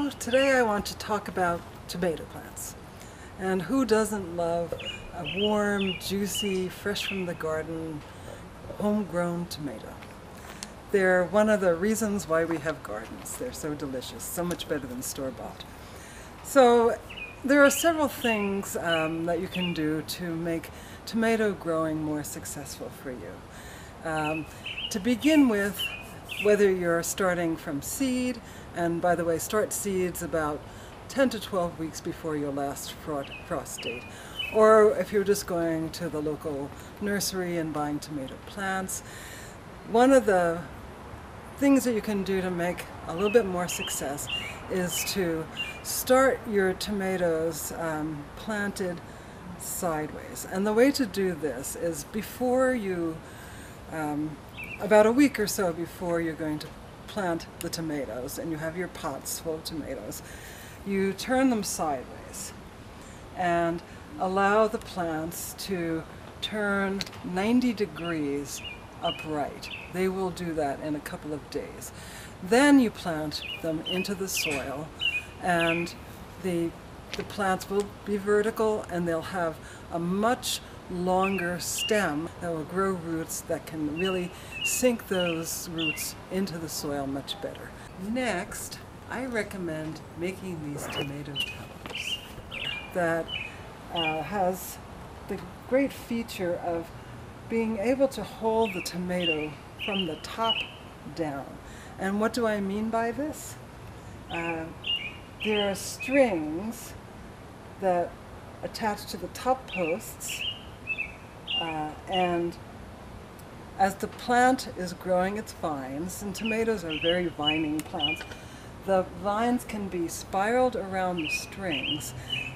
Hello, today I want to talk about tomato plants. And who doesn't love a warm, juicy, fresh from the garden, homegrown tomato? They're one of the reasons why we have gardens. They're so delicious, so much better than store-bought. So there are several things that you can do to make tomato growing more successful for you. To begin with, whether you're starting from seed, and by the way, start seeds about 10 to 12 weeks before your last frost date, or if you're just going to the local nursery and buying tomato plants, one of the things that you can do to make a little bit more success is to start your tomatoes planted sideways. And the way to do this is before you about a week or so before you're going to plant the tomatoes and you have your pots full of tomatoes, you turn them sideways and allow the plants to turn 90 degrees upright. They will do that in a couple of days. Then you plant them into the soil, and the plants will be vertical and they'll have a much longer stem that will grow roots that can really sink those roots into the soil much better. Next, I recommend making these tomato towers that has the great feature of being able to hold the tomato from the top down. And what do I mean by this? There are strings that attach to the top posts, and as the plant is growing its vines, and tomatoes are very vining plants, the vines can be spiraled around the strings,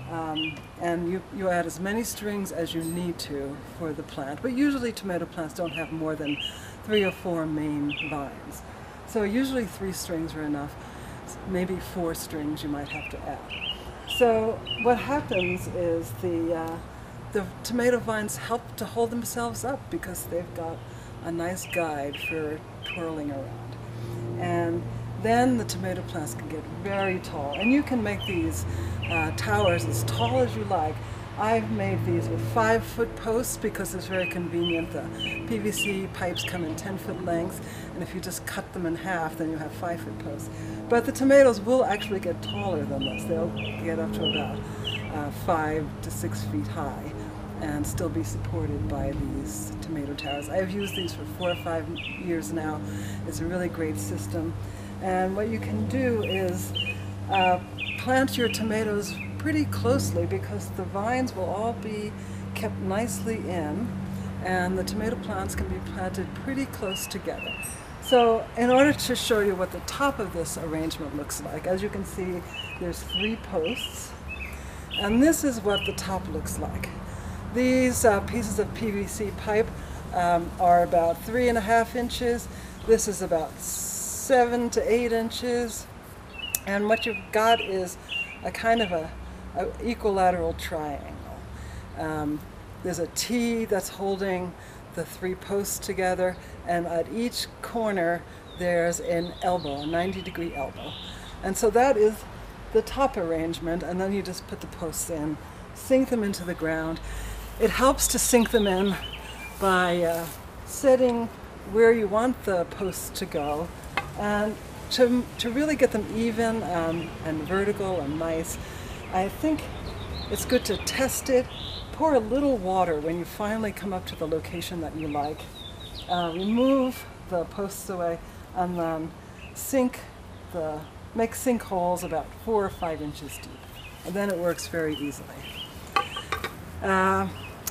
and you add as many strings as you need to for the plant. But usually tomato plants don't have more than 3 or 4 main vines. So usually 3 strings are enough. Maybe 4 strings you might have to add. So what happens is the tomato vines help to hold themselves up because they've got a nice guide for twirling around. And then the tomato plants can get very tall. And you can make these towers as tall as you like. I've made these with 5-foot posts because it's very convenient. The PVC pipes come in 10-foot lengths, and if you just cut them in half, then you have 5-foot posts. But the tomatoes will actually get taller than this. They'll get up to about 5 to 6 feet high and still be supported by these tomato towers. I've used these for 4 or 5 years now. It's a really great system. And what you can do is plant your tomatoes pretty closely because the vines will all be kept nicely in, and the tomato plants can be planted pretty close together. So in order to show you what the top of this arrangement looks like, as you can see, there's 3 posts, and this is what the top looks like. These pieces of PVC pipe are about 3.5 inches. This is about 7 to 8 inches. And what you've got is a kind of a equilateral triangle. There's a T that's holding the 3 posts together, and at each corner there's an elbow, a 90-degree elbow. And so that is the top arrangement, and then you just put the posts in, sink them into the ground. It helps to sink them in by setting where you want the posts to go, and to really get them even and vertical and nice. I think it's good to test it. Pour a little water when you finally come up to the location that you like. Remove the posts away, and then make sink holes about 4 or 5 inches deep. And then it works very easily.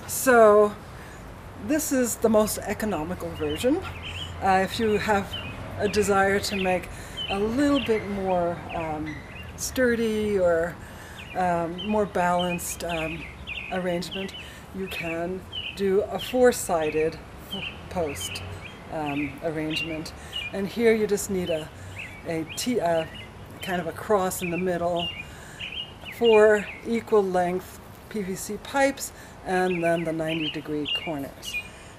So this is the most economical version. If you have a desire to make a little bit more sturdy or more balanced arrangement, you can do a 4-sided post arrangement. And here you just need a kind of a cross in the middle, 4 equal length PVC pipes, and then the 90-degree corners.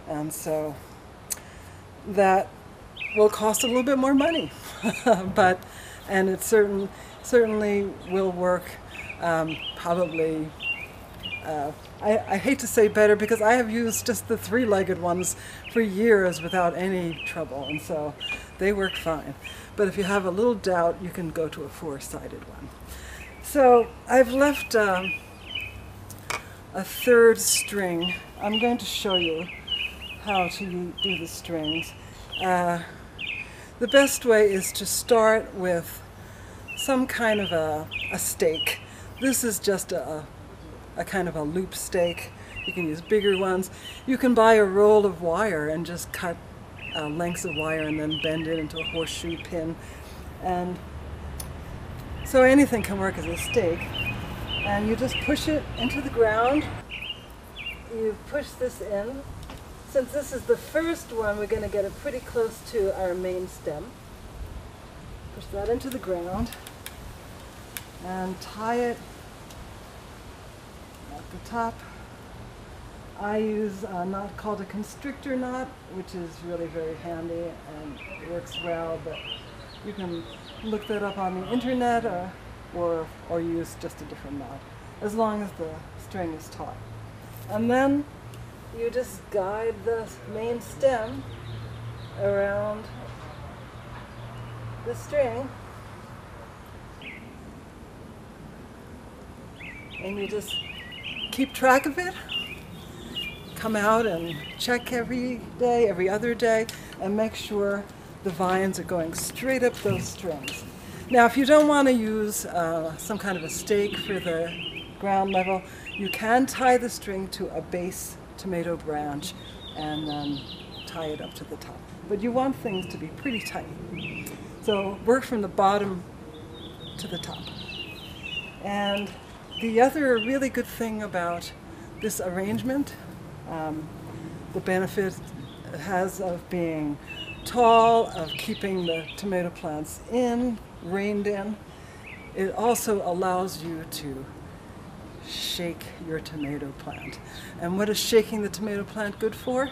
And so that will cost a little bit more money, and certainly will work probably, I hate to say better, because I have used just the three-legged ones for years without any trouble, and so they work fine. But if you have a little doubt, you can go to a four-sided one. So I've left a third string. I'm going to show you how to do the strings. The best way is to start with some kind of a stake. This is just a kind of a loop stake. You can use bigger ones. You can buy a roll of wire and just cut lengths of wire and then bend it into a horseshoe pin. And so anything can work as a stake. And you just push it into the ground. You push this in. Since this is the first one, we're going to get it pretty close to our main stem. Push that into the ground and tie it at the top. I use a knot called a constrictor knot, which is really very handy and it works well, but you can look that up on the internet or use just a different knot, as long as the string is taut. And then you just guide the main stem around the string, and you just keep track of it. Come out and check every day, every other day, and make sure the vines are going straight up those strings. Now, if you don't want to use some kind of a stake for the ground level, you can tie the string to a base tomato branch and then tie it up to the top. But you want things to be pretty tight. So work from the bottom to the top. And the other really good thing about this arrangement, the benefit it has of being tall, of keeping the tomato plants reined in, it also allows you to shake your tomato plant. And what is shaking the tomato plant good for?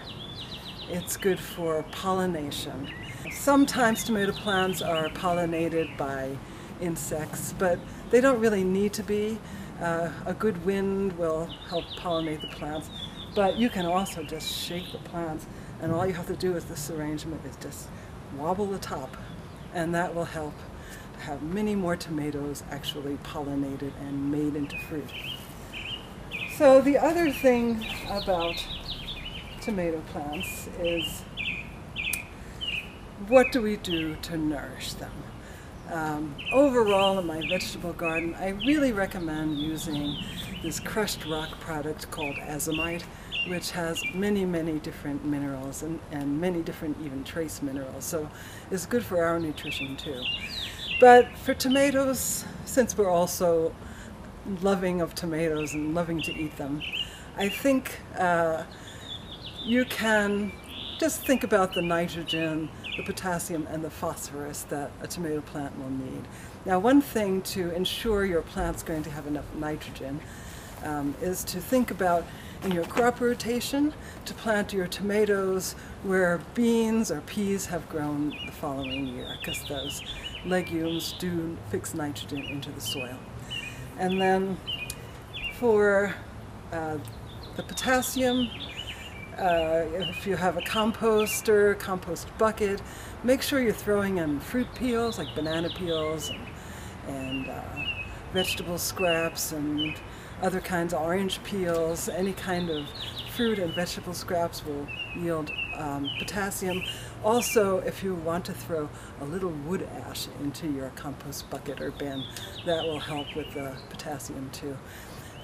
It's good for pollination. Sometimes tomato plants are pollinated by insects, but they don't really need to be. A good wind will help pollinate the plants, but you can also just shake the plants, and all you have to do with this arrangement is just wobble the top, and that will help to have many more tomatoes actually pollinated and made into fruit. So the other thing about tomato plants is, what do we do to nourish them? Overall in my vegetable garden, I really recommend using this crushed rock product called azomite, which has many, many different minerals and many different even trace minerals. So it's good for our nutrition too. But for tomatoes, since we're also loving of tomatoes and loving to eat them, I think you can just think about the nitrogen, the potassium, and the phosphorus that a tomato plant will need. Now, one thing to ensure your plant's going to have enough nitrogen is to think about, in your crop rotation, to plant your tomatoes where beans or peas have grown the following year, because those legumes do fix nitrogen into the soil. And then for the potassium, if you have a composter, compost bucket, make sure you're throwing in fruit peels like banana peels and vegetable scraps and other kinds of orange peels. Any kind of fruit and vegetable scraps will yield potassium. Also, if you want to throw a little wood ash into your compost bucket or bin, that will help with the potassium too.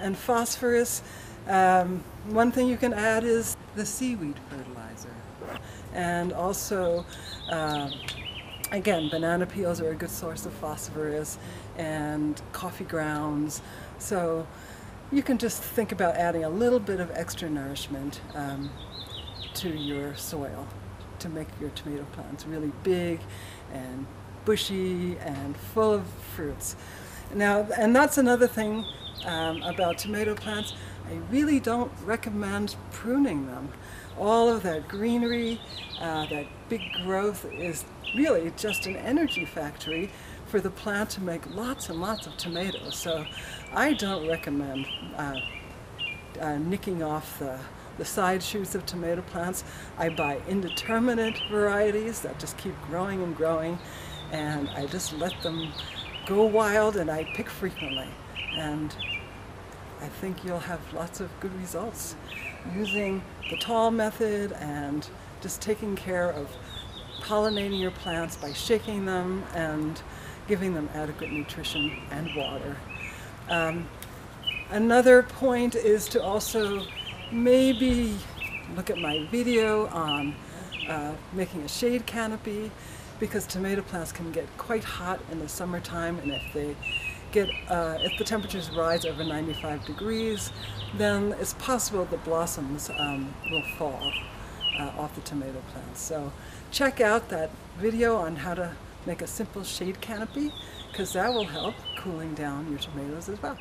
And phosphorus, one thing you can add is the seaweed fertilizer. And also, again, banana peels are a good source of phosphorus, and coffee grounds. So you can just think about adding a little bit of extra nourishment to your soil to make your tomato plants really big and bushy and full of fruits. Now, and that's another thing about tomato plants. I really don't recommend pruning them. All of that greenery, that big growth is really just an energy factory for the plant to make lots and lots of tomatoes. So I don't recommend nicking off the side shoots of tomato plants. I buy indeterminate varieties that just keep growing and growing, and I just let them go wild, and I pick frequently. And I think you'll have lots of good results using the tall method and just taking care of pollinating your plants by shaking them and giving them adequate nutrition and water. Another point is to also maybe look at my video on making a shade canopy, because tomato plants can get quite hot in the summertime, and if the temperatures rise over 95 degrees, then it's possible the blossoms will fall off the tomato plants. So check out that video on how to make a simple shade canopy, because that will help cooling down your tomatoes as well.